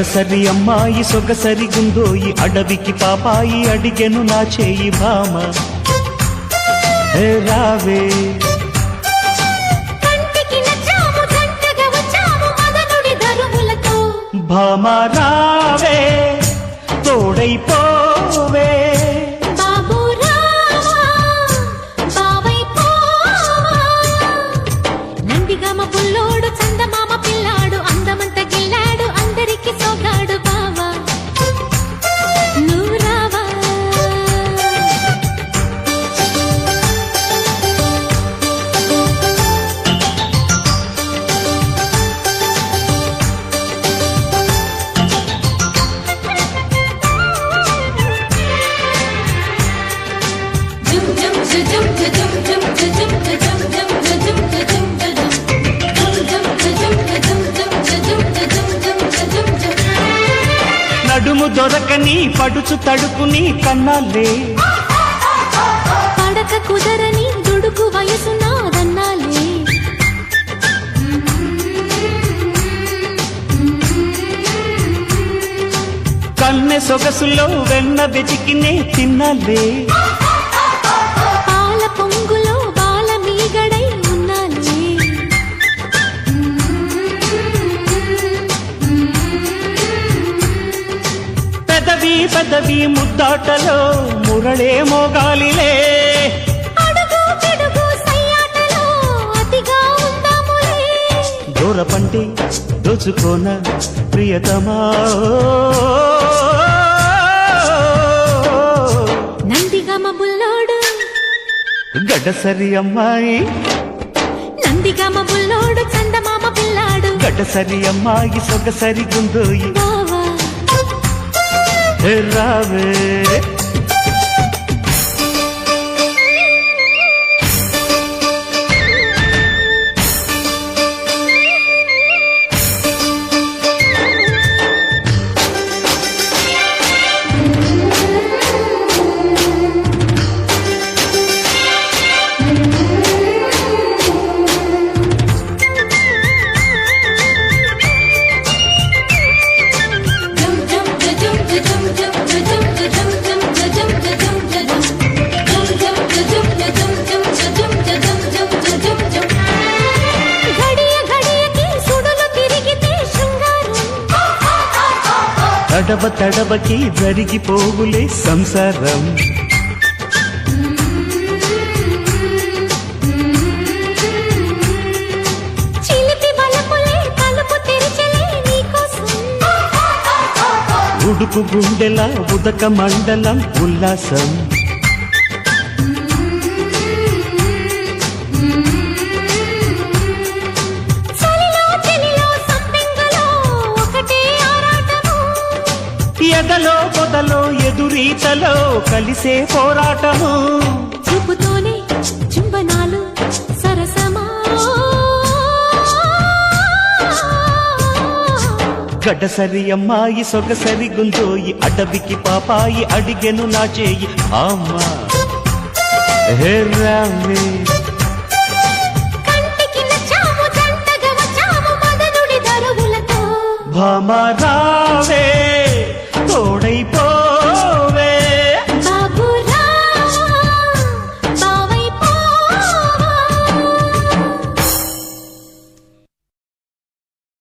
గడ్డసరి అమ్మాయి సొగసరి గుందోయి అడవికి పాపాయి అడిగెను నా చేయి భామ రావే భామ రావే తోడైపోవే నందిగామ బుల్లోడు చందమామ పిల్లాడు అందమంత గిల్లాడు అందరికి సోగాడు బావా నువ్వు రావా నడుము దొరకని పడుచు తడుకుని కన్నాలే పడక కుదరని దుడుకు వయసు నాదన్నాలే కన్నె సొగసులో వెన్న వెతికినే తిన్నాలే పాల పొంగులో బాల మీగడై ఉన్నాలే పెదవి పెదవి ముద్దాటలో మురళే మోగాలిలే అడుగు పిడుగు సయ్యాటలో అతిగా ఉందాములే దూరపంటే దోచుకోన ప్రియతమా నందిగామ బుల్లోడు గడ్డసరి అమ్మాయి నందిగామ బుల్లోడు చందమామ పిల్లాడు గడ్డసరి అమ్మాయి సొగసరి గుందోయి బావా రావే తడవ తడవకి జరిగిపోవులే సంసారం చిలిపి బలపులే తలుపు తెరిచెలే నీకోసం ఉడుకు గుండెల ఉదక మండలం ఉల్లాసం చలిలో చెలిలో సంపెంగలో ఒకటే ఆరాటము ఎదలో పొదలో ఎదురీతలో కలిసే పోరాటము చూపుతోనే చుంబనాలు సరసమా గడ్డసరి అమ్మాయి సొగసరి గుందోయి అడవికి పాపాయి అడిగెను నా చేయి అమ్మా రావే